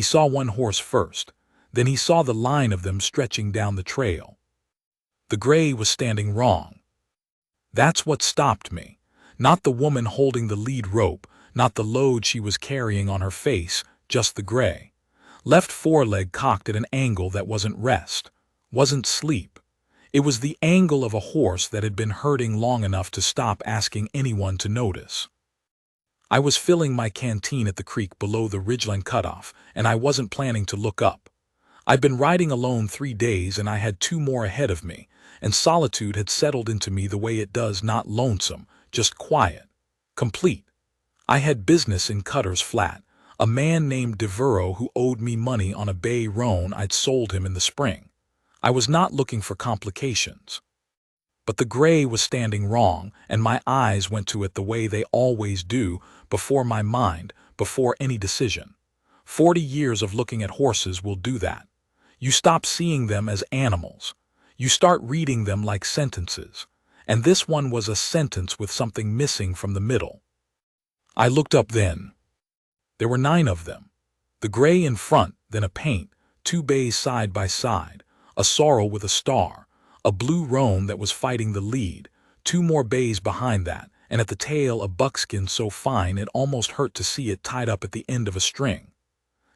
He saw one horse first, then he saw the line of them stretching down the trail. The gray was standing wrong. That's what stopped me. Not the woman holding the lead rope, not the load she was carrying on her face, just the gray. Left foreleg cocked at an angle that wasn't rest, wasn't sleep. It was the angle of a horse that had been herding long enough to stop asking anyone to notice. I was filling my canteen at the creek below the ridgeline cutoff, and I wasn't planning to look up. I'd been riding alone 3 days, and I had 2 more ahead of me, and solitude had settled into me the way it does, not lonesome, just quiet, complete. I had business in Cutter's Flat, a man named Devereaux who owed me money on a bay roan I'd sold him in the spring. I was not looking for complications. But the gray was standing wrong, and my eyes went to it the way they always do, before my mind, before any decision. 40 years of looking at horses will do that. You stop seeing them as animals. You start reading them like sentences. And this one was a sentence with something missing from the middle. I looked up then. There were 9 of them. The gray in front, then a paint, 2 bays side by side, a sorrel with a star, a blue roan that was fighting the lead, 2 more bays behind that, and at the tail a buckskin so fine it almost hurt to see it tied up at the end of a string.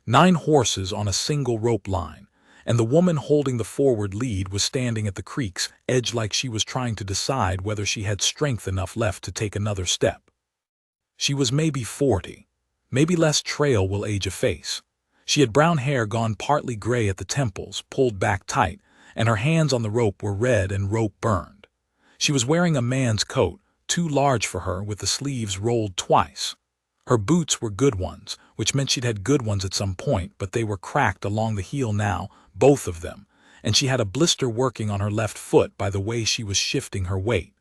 9 horses on a single rope line, and the woman holding the forward lead was standing at the creek's edge like she was trying to decide whether she had strength enough left to take another step. She was maybe 40. Maybe less trail will age a face. She had brown hair gone partly gray at the temples, pulled back tight, and her hands on the rope were red and rope burned. She was wearing a man's coat, too large for her, with the sleeves rolled twice. Her boots were good ones, which meant she'd had good ones at some point, but they were cracked along the heel now, both of them, and she had a blister working on her left foot by the way she was shifting her weight.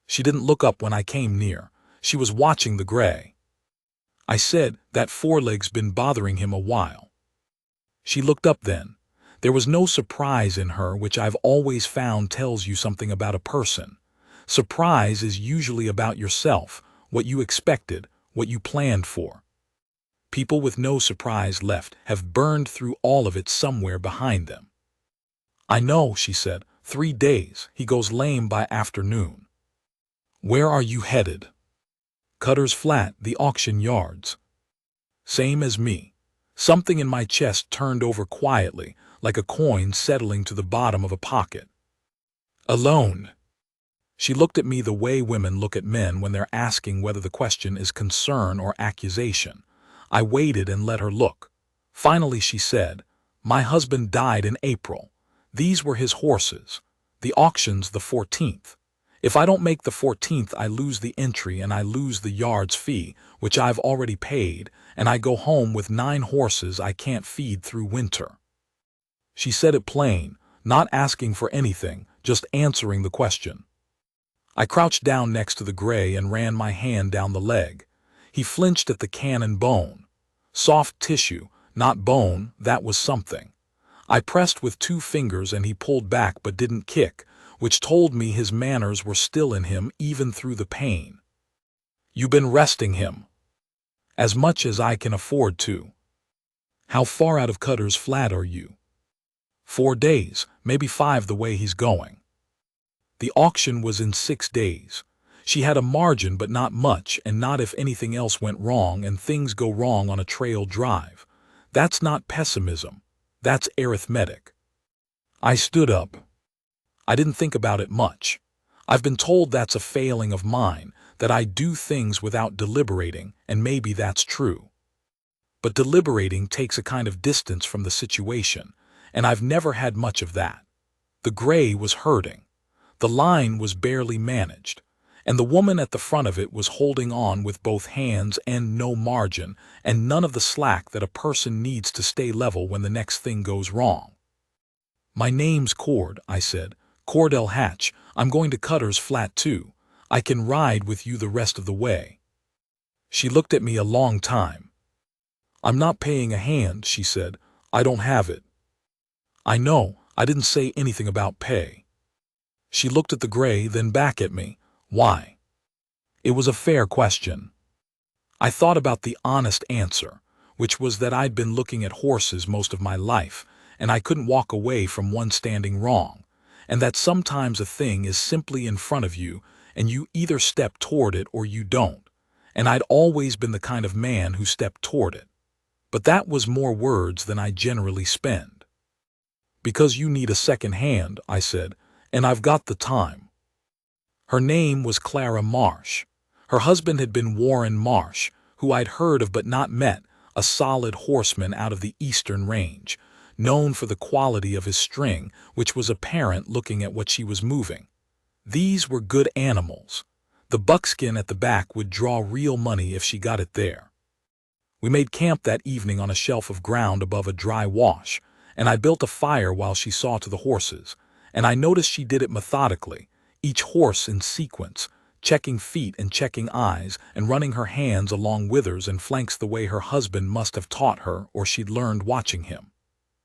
She didn't look up when I came near. She was watching the gray. I said, "That foreleg's been bothering him a while." She looked up then. There was no surprise in her, which I've always found tells you something about a person. Surprise is usually about yourself, what you expected, what you planned for. People with no surprise left have burned through all of it somewhere behind them. "I know," she said. 3 days. He goes lame by afternoon." "Where are you headed?" "Cutter's Flat, the auction yards." Same as me. Something in my chest turned over quietly, like a coin settling to the bottom of a pocket. "Alone?" She looked at me the way women look at men when they're asking whether the question is concern or accusation. I waited and let her look. Finally she said, "My husband died in April. These were his horses. The auction's the 14th. If I don't make the 14th, I lose the entry and I lose the yard's fee, which I've already paid, and I go home with 9 horses I can't feed through winter." She said it plain, not asking for anything, just answering the question. I crouched down next to the gray and ran my hand down the leg. He flinched at the cannon bone. Soft tissue, not bone, that was something. I pressed with 2 fingers and he pulled back but didn't kick, which told me his manners were still in him even through the pain. "You've been resting him." "As much as I can afford to." "How far out of Cutter's Flat are you?" 4 days, maybe 5 the way he's going." The auction was in 6 days. She had a margin but not much, and not if anything else went wrong, and things go wrong on a trail drive. That's not pessimism. That's arithmetic. I stood up. I didn't think about it much. I've been told that's a failing of mine, that I do things without deliberating, and maybe that's true. But deliberating takes a kind of distance from the situation, and I've never had much of that. The gray was hurting. The line was barely managed, and the woman at the front of it was holding on with both hands and no margin, and none of the slack that a person needs to stay level when the next thing goes wrong. "My name's Cord," I said. "Cordell Hatch. I'm going to Cutter's Flat too. I can ride with you the rest of the way." She looked at me a long time. "I'm not paying a hand," she said. "I don't have it." "I know. I didn't say anything about pay." She looked at the gray, then back at me. "Why?" It was a fair question. I thought about the honest answer. which was that I'd been looking at horses most of my life, and I couldn't walk away from one standing wrong, and that sometimes a thing is simply in front of you, and you either step toward it or you don't, and I'd always been the kind of man who stepped toward it. But that was more words than I generally spend. "Because you need a second hand," I said, "and I've got the time." Her name was Clara Marsh. Her husband had been Warren Marsh, who I'd heard of but not met, a solid horseman out of the Eastern Range, known for the quality of his string, which was apparent looking at what she was moving. These were good animals. The buckskin at the back would draw real money if she got it there. We made camp that evening on a shelf of ground above a dry wash, and I built a fire while she saw to the horses, and I noticed she did it methodically, each horse in sequence, checking feet and checking eyes, and running her hands along withers and flanks the way her husband must have taught her or she'd learned watching him.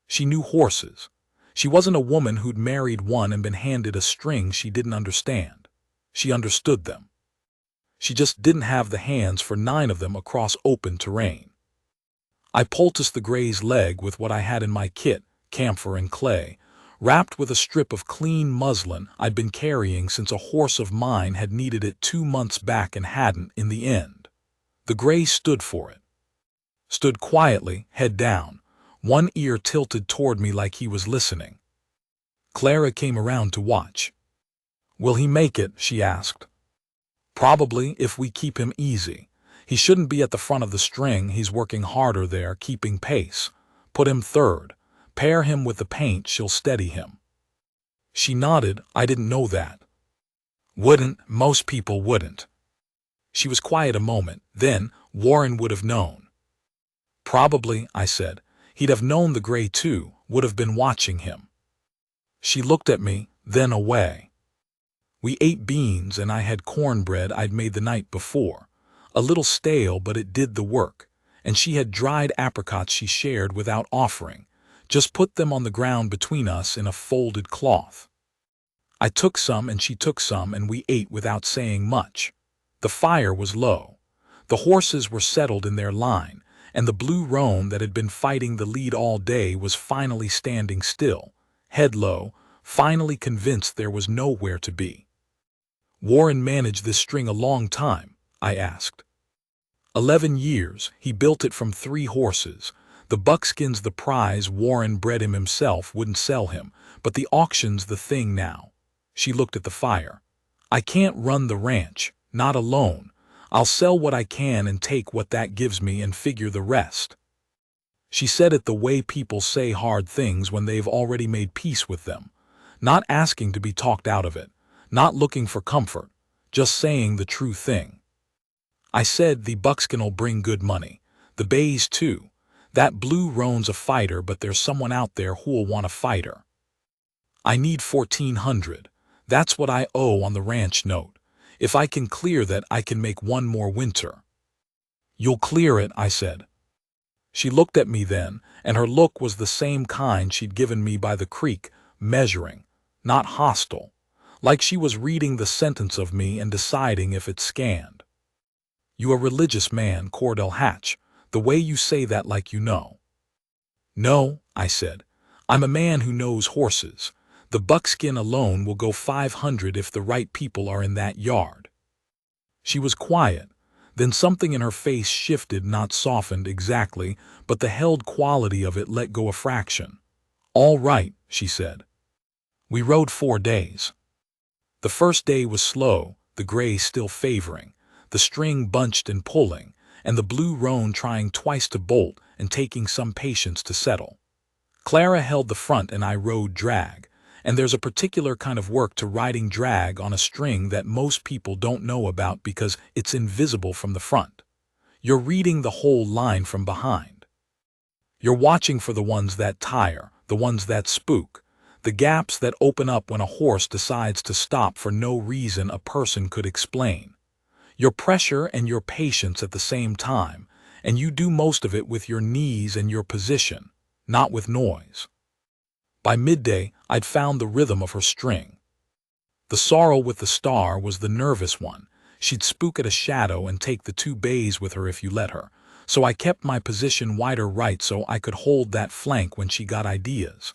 She knew horses. She wasn't a woman who'd married one and been handed a string she didn't understand. She understood them. She just didn't have the hands for 9 of them across open terrain. I poulticed the gray's leg with what I had in my kit, camphor and clay, wrapped with a strip of clean muslin I'd been carrying since a horse of mine had needed it 2 months back and hadn't in the end. The gray stood for it. Stood quietly, head down, one ear tilted toward me like he was listening. Clara came around to watch. "Will he make it?" she asked. "Probably, if we keep him easy. He shouldn't be at the front of the string, he's working harder there, keeping pace. Put him third. Pair him with the paint, she'll steady him." She nodded. "I didn't know that." "Wouldn't, most people wouldn't." She was quiet a moment, then Warren would have known. "Probably," I said. "He'd have known the gray too, would have been watching him." She looked at me, then away. We ate beans and I had cornbread I'd made the night before. A little stale, but it did the work, and she had dried apricots she shared without offering, just put them on the ground between us in a folded cloth. I took some and she took some and we ate without saying much. The fire was low. The horses were settled in their line, and the blue roan that had been fighting the lead all day was finally standing still, head low, finally convinced there was nowhere to be. "Warren managed this string a long time?" I asked. 11 years. He built it from 3 horses. The buckskin's the prize. Warren bred him himself, wouldn't sell him, but the auction's the thing now. She looked at the fire. "I can't run the ranch, not alone. I'll sell what I can and take what that gives me and figure the rest." She said it the way people say hard things when they've already made peace with them, not asking to be talked out of it, not looking for comfort, just saying the true thing. I said, "The buckskin'll bring good money. The bays too. That blue roan's a fighter, but there's someone out there who'll want a fighter. I need 1,400. That's what I owe on the ranch note. If I can clear that, I can make one more winter." "You'll clear it," I said. She looked at me then, and her look was the same kind she'd given me by the creek, measuring, not hostile, like she was reading the sentence of me and deciding if it scanned. "You a religious man, Cordell Hatch, the way you say that like you know." "No," I said. "I'm a man who knows horses. The buckskin alone will go 500 if the right people are in that yard." She was quiet. Then something in her face shifted, not softened exactly, but the held quality of it let go a fraction. "All right," she said. We rode 4 days. The first day was slow, the gray still favoring, the string bunched and pulling, and the blue roan trying twice to bolt and taking some patience to settle. Clara held the front and I rode drag, and there's a particular kind of work to riding drag on a string that most people don't know about because it's invisible from the front. You're reading the whole line from behind. You're watching for the ones that tire, the ones that spook, the gaps that open up when a horse decides to stop for no reason a person could explain. Your pressure and your patience at the same time, and you do most of it with your knees and your position, not with noise. By midday, I'd found the rhythm of her string. The sorrel with the star was the nervous one. She'd spook at a shadow and take the 2 bays with her if you let her, so I kept my position wider right so I could hold that flank when she got ideas.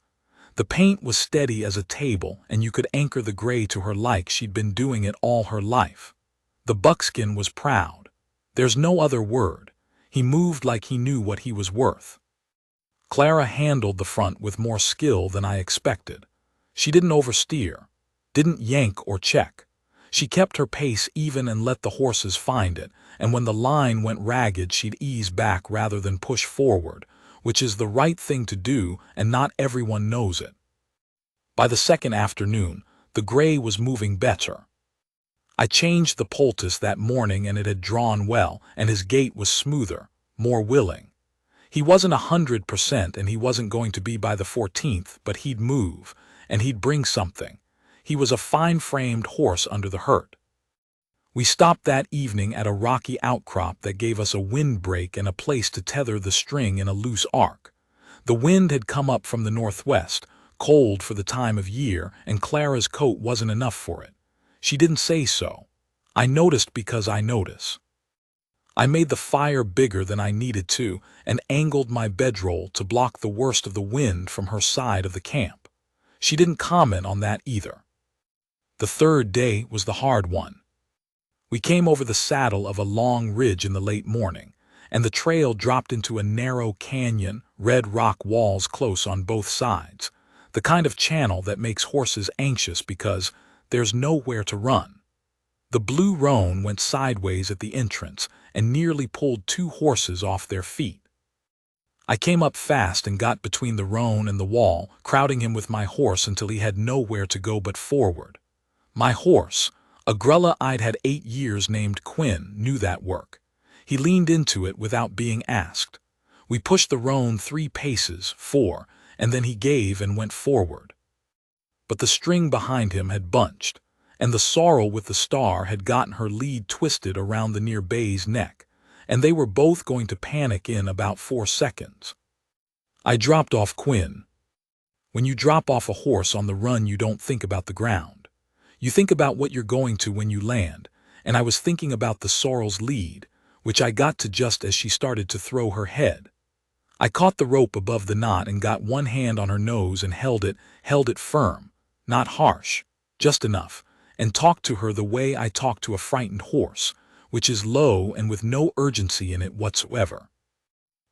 The paint was steady as a table, and you could anchor the gray to her like she'd been doing it all her life. The buckskin was proud. There's no other word. He moved like he knew what he was worth. Clara handled the front with more skill than I expected. She didn't oversteer, didn't yank or check. She kept her pace even and let the horses find it, and when the line went ragged she'd ease back rather than push forward, which is the right thing to do and not everyone knows it. By the second afternoon, the gray was moving better. I changed the poultice that morning and it had drawn well, and his gait was smoother, more willing. He wasn't 100% and he wasn't going to be by the 14th, but he'd move, and he'd bring something. He was a fine-framed horse under the hurt. We stopped that evening at a rocky outcrop that gave us a windbreak and a place to tether the string in a loose arc. The wind had come up from the northwest, cold for the time of year, and Clara's coat wasn't enough for it. She didn't say so. I noticed because I notice. I made the fire bigger than I needed to and angled my bedroll to block the worst of the wind from her side of the camp. She didn't comment on that either. The third day was the hard one. We came over the saddle of a long ridge in the late morning, and the trail dropped into a narrow canyon, red rock walls close on both sides, the kind of channel that makes horses anxious because there's nowhere to run. The blue roan went sideways at the entrance and nearly pulled two horses off their feet. I came up fast and got between the roan and the wall, crowding him with my horse until he had nowhere to go but forward. My horse, a grulla I'd had 8 years named Quinn, knew that work. He leaned into it without being asked. We pushed the roan 3 paces, 4, and then he gave and went forward. But the string behind him had bunched, and the sorrel with the star had gotten her lead twisted around the near bay's neck, and they were both going to panic in about 4 seconds. I dropped off Quinn. When you drop off a horse on the run, you don't think about the ground. You think about what you're going to when you land, and I was thinking about the sorrel's lead, which I got to just as she started to throw her head. I caught the rope above the knot and got one hand on her nose and held it firm, not harsh, just enough, and talked to her the way I talk to a frightened horse, which is low and with no urgency in it whatsoever.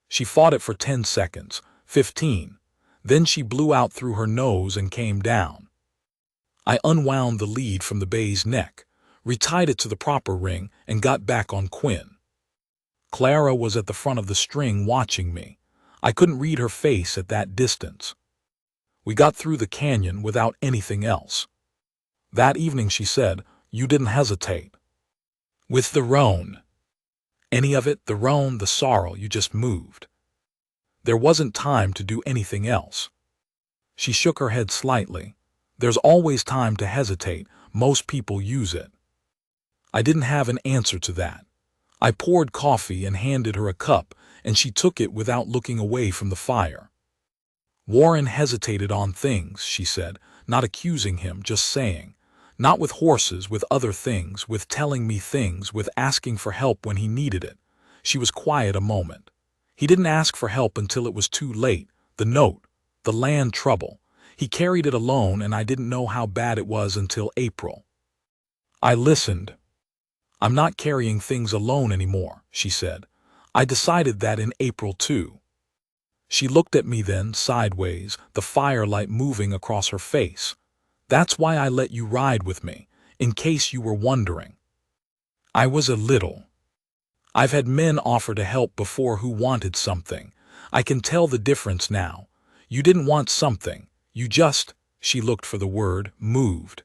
She fought it for 10 seconds, 15. Then she blew out through her nose and came down. I unwound the lead from the bay's neck, retied it to the proper ring, and got back on Quinn. Clara was at the front of the string watching me. I couldn't read her face at that distance. We got through the canyon without anything else. That evening she said, "You didn't hesitate." With the roan. Any of it, the roan, the sorrel, you just moved. There wasn't time to do anything else. She shook her head slightly. There's always time to hesitate. Most people use it. I didn't have an answer to that. I poured coffee and handed her a cup, and she took it without looking away from the fire. Warren hesitated on things, she said, not accusing him, just saying. Not with horses, with other things, with telling me things, with asking for help when he needed it. She was quiet a moment. He didn't ask for help until it was too late. The note, the land trouble. He carried it alone, and I didn't know how bad it was until April. I listened. "I'm not carrying things alone anymore," she said. "I decided that in April too." She looked at me then, sideways, the firelight moving across her face. "That's why I let you ride with me, in case you were wondering." I was a little. I've had men offer to help before who wanted something. I can tell the difference now. You didn't want something. You just, she looked for the word, moved.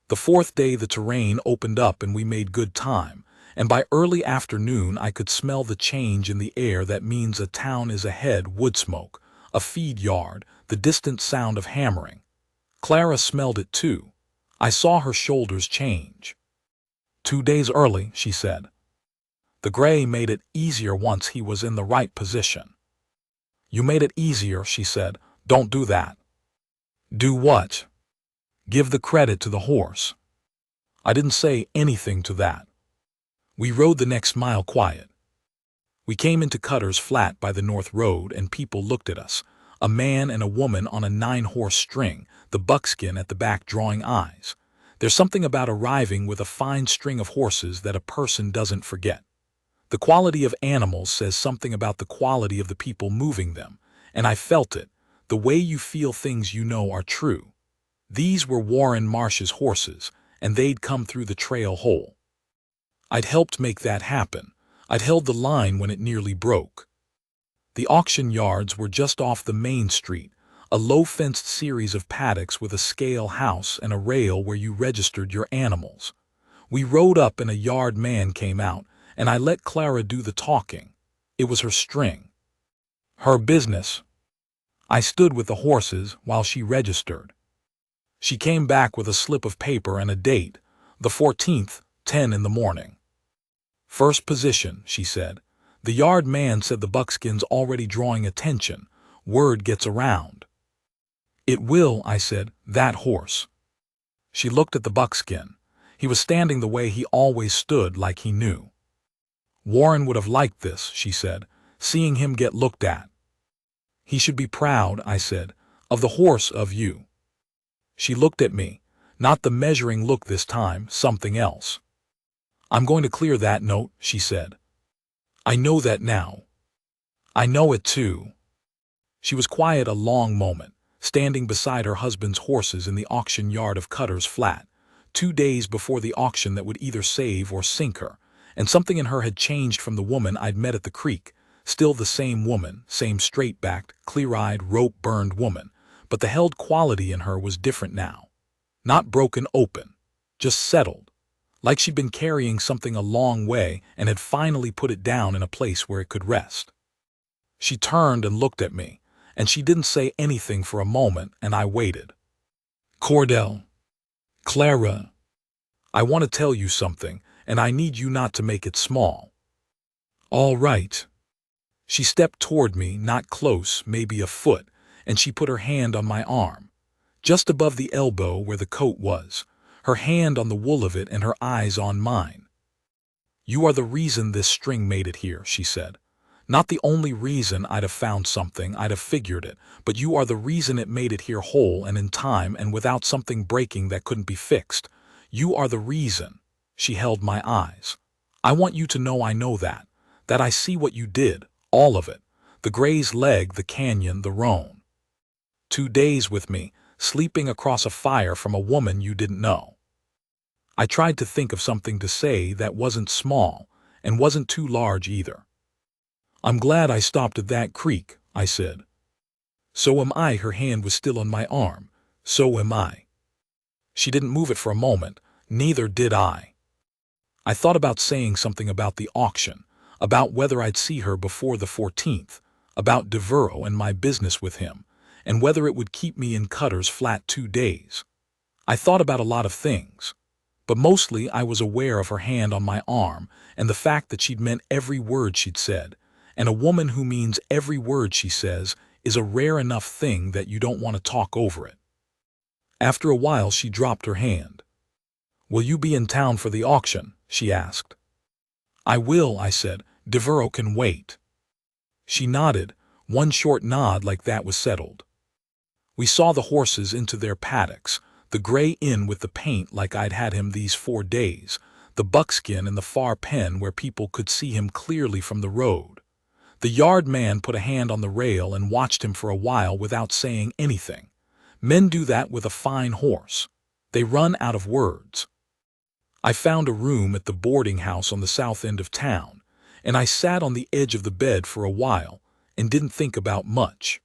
The 4th day the terrain opened up and we made good time, and by early afternoon I could smell the change in the air that means a town is ahead, wood smoke, a feed yard, the distant sound of hammering. Clara smelled it too. I saw her shoulders change. 2 days early, she said. The gray made it easier once he was in the right position. You made it easier, she said. Don't do that. Do what? Give the credit to the horse. I didn't say anything to that. We rode the next mile quiet. We came into Cutter's Flat by the North Road, and people looked at us. A man and a woman on a 9-horse string, the buckskin at the back drawing eyes. There's something about arriving with a fine string of horses that a person doesn't forget. The quality of animals says something about the quality of the people moving them, and I felt it, the way you feel things you know are true. These were Warren Marsh's horses, and they'd come through the trail whole. I'd helped make that happen. I'd held the line when it nearly broke. The auction yards were just off the main street, a low-fenced series of paddocks with a scale house and a rail where you registered your animals. We rode up and a yard man came out, and I let Clara do the talking. It was her string. Her business. I stood with the horses while she registered. She came back with a slip of paper and a date, the 14th, 10 in the morning. First position, she said. The yard man said the buckskin's already drawing attention. Word gets around. It will, I said, that horse. She looked at the buckskin. He was standing the way he always stood, like he knew. Warren would have liked this, she said, seeing him get looked at. He should be proud, I said, of the horse, of you. She looked at me, not the measuring look this time, something else. I'm going to clear that note, she said. I know that now. I know it too. She was quiet a long moment, standing beside her husband's horses in the auction yard of Cutter's Flat, 2 days before the auction that would either save or sink her, and something in her had changed from the woman I'd met at the creek, still the same woman, same straight-backed, clear-eyed, rope-burned woman, but the held quality in her was different now. Not broken open, just settled, like she'd been carrying something a long way and had finally put it down in a place where it could rest. She turned and looked at me, and she didn't say anything for a moment, and I waited. Cordell. Clara. I want to tell you something, and I need you not to make it small. All right. She stepped toward me, not close, maybe a foot, and she put her hand on my arm, just above the elbow where the coat was, her hand on the wool of it and her eyes on mine. You are the reason this string made it here, she said. Not the only reason I'd have found something, I'd have figured it, but you are the reason it made it here whole and in time and without something breaking that couldn't be fixed. You are the reason. She held my eyes. I want you to know I know that I see what you did, all of it. The Gray's leg, the canyon, the roan. 2 days with me, sleeping across a fire from a woman you didn't know. I tried to think of something to say that wasn't small and wasn't too large either. I'm glad I stopped at that creek, I said. So am I. Her hand was still on my arm. So am I. She didn't move it for a moment, neither did I. I thought about saying something about the auction, about whether I'd see her before the 14th, about Devereaux and my business with him, and whether it would keep me in Cutter's Flat 2 days. I thought about a lot of things, but mostly I was aware of her hand on my arm and the fact that she'd meant every word she'd said, and a woman who means every word she says is a rare enough thing that you don't want to talk over it. After a while she dropped her hand. Will you be in town for the auction? She asked. I will, I said. Devereaux can wait. She nodded, one short nod like that was settled. We saw the horses into their paddocks, the Gray in with the paint like I'd had him these 4 days, the buckskin in the far pen where people could see him clearly from the road. The yard man put a hand on the rail and watched him for a while without saying anything. Men do that with a fine horse. They run out of words. I found a room at the boarding house on the south end of town, and I sat on the edge of the bed for a while and didn't think about much.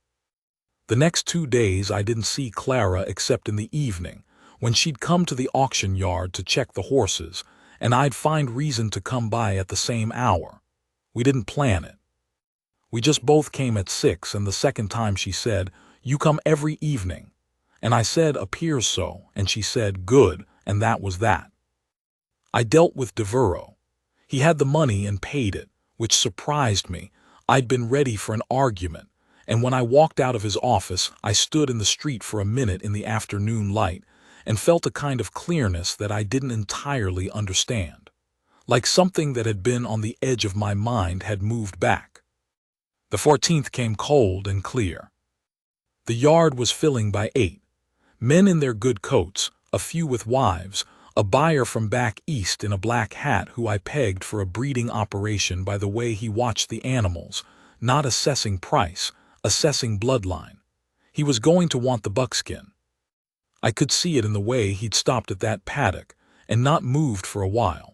The next 2 days I didn't see Clara except in the evening, when she'd come to the auction yard to check the horses, and I'd find reason to come by at the same hour. We didn't plan it. We just both came at 6, and the second time she said, "You come every evening." And I said, "Appears so," and she said, "Good," and that was that. I dealt with Devereaux. He had the money and paid it, which surprised me. I'd been ready for an argument, and when I walked out of his office, I stood in the street for a minute in the afternoon light and felt a kind of clearness that I didn't entirely understand. like something that had been on the edge of my mind had moved back. The 14th came cold and clear. The yard was filling by 8. Men in their good coats, a few with wives, a buyer from back east in a black hat who I pegged for a breeding operation by the way he watched the animals, not assessing price, assessing bloodline. He was going to want the buckskin. I could see it in the way he'd stopped at that paddock and not moved for a while.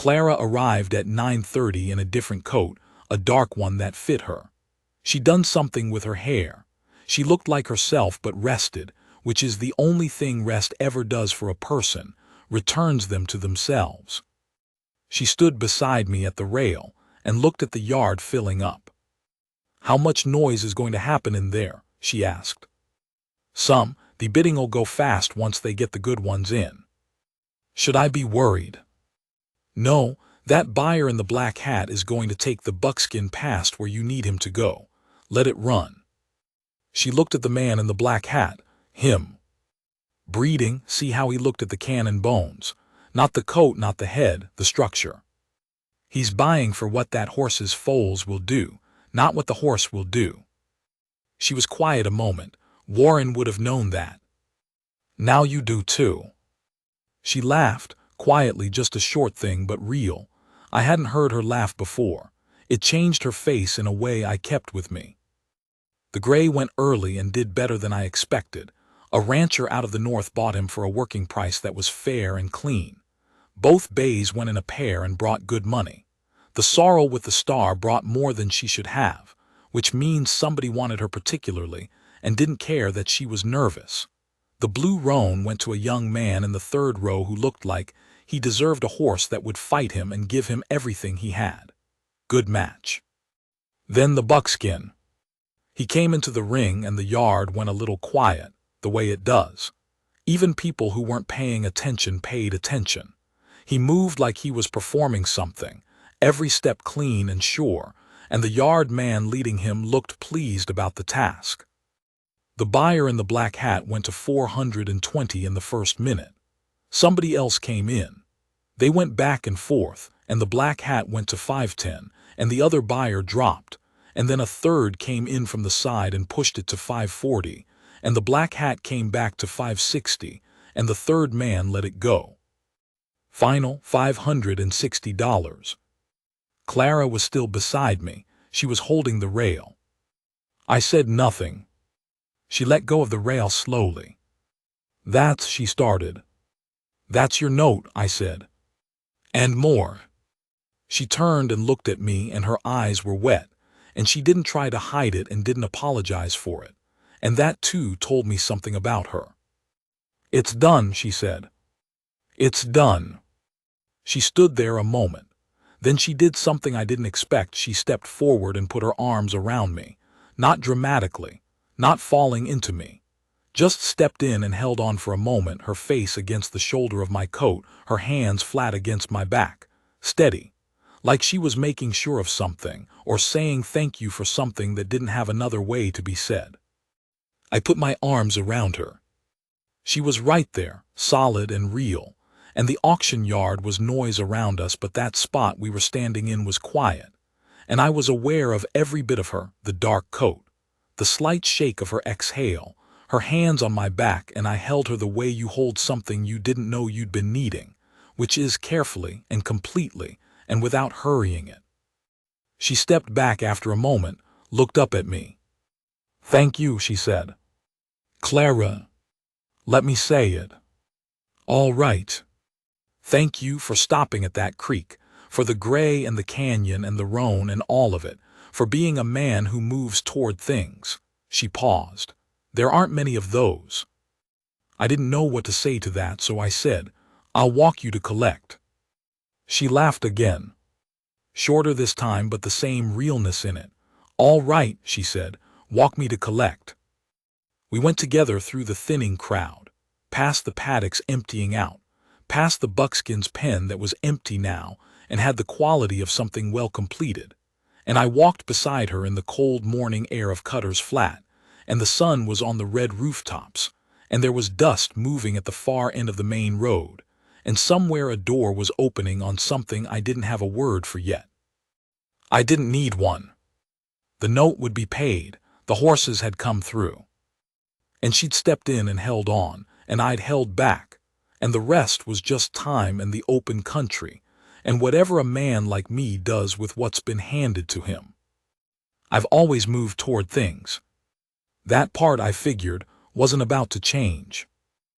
Clara arrived at 9:30 in a different coat, a dark one that fit her. She'd done something with her hair. She looked like herself but rested, which is the only thing rest ever does for a person, returns them to themselves. She stood beside me at the rail and looked at the yard filling up. "How much noise is going to happen in there?" she asked. "Some. The bidding'll go fast once they get the good ones in." "Should I be worried?" "No, that buyer in the black hat is going to take the buckskin past where you need him to go. Let it run." She looked at the man in the black hat. Him. Breeding, see how he looked at the cannon bones. Not the coat, not the head, the structure. He's buying for what that horse's foals will do, not what the horse will do. She was quiet a moment. Warren would have known that. "Now you do too." She laughed, quietly, just a short thing but real. I hadn't heard her laugh before. It changed her face in a way I kept with me. The gray went early and did better than I expected. A rancher out of the north bought him for a working price that was fair and clean. Both bays went in a pair and brought good money. The sorrel with the star brought more than she should have, which means somebody wanted her particularly and didn't care that she was nervous. The blue roan went to a young man in the third row who looked like he deserved a horse that would fight him and give him everything he had. Good match. Then the buckskin. He came into the ring and the yard went a little quiet, the way it does. Even people who weren't paying attention paid attention. He moved like he was performing something, every step clean and sure, and the yard man leading him looked pleased about the task. The buyer in the black hat went to 420 in the first minute. Somebody else came in. They went back and forth, and the black hat went to 510, and the other buyer dropped, and then a third came in from the side and pushed it to 540, and the black hat came back to 560, and the third man let it go. Final $560. Clara was still beside me. She was holding the rail. I said nothing. She let go of the rail slowly. "That's," she started. "That's your note," I said. "And more." She turned and looked at me and her eyes were wet, and she didn't try to hide it and didn't apologize for it. And that too told me something about her. "It's done," she said. "It's done." She stood there a moment. Then she did something I didn't expect. She stepped forward and put her arms around me, not dramatically, not falling into me. Just stepped in and held on for a moment, her face against the shoulder of my coat, her hands flat against my back, steady, like she was making sure of something or saying thank you for something that didn't have another way to be said. I put my arms around her. She was right there, solid and real, and the auction yard was noise around us, but that spot we were standing in was quiet, and I was aware of every bit of her, the dark coat, the slight shake of her exhale, her hands on my back, and I held her the way you hold something you didn't know you'd been needing, which is carefully and completely and without hurrying it. She stepped back after a moment, looked up at me. "Thank you," she said. "Clara, let me say it. All right. Thank you for stopping at that creek, for the gray and the canyon and the roan and all of it, for being a man who moves toward things." She paused. "There aren't many of those." I didn't know what to say to that, so I said, "I'll walk you to collect." She laughed again. Shorter this time, but the same realness in it. "All right," she said, "walk me to collect." We went together through the thinning crowd, past the paddocks emptying out, past the buckskin's pen that was empty now and had the quality of something well completed, and I walked beside her in the cold morning air of Cutter's Flat, and the sun was on the red rooftops, and there was dust moving at the far end of the main road, and somewhere a door was opening on something I didn't have a word for yet. I didn't need one. The note would be paid, the horses had come through. And she'd stepped in and held on, and I'd held back, and the rest was just time and the open country, and whatever a man like me does with what's been handed to him. I've always moved toward things. That part, I figured, wasn't about to change.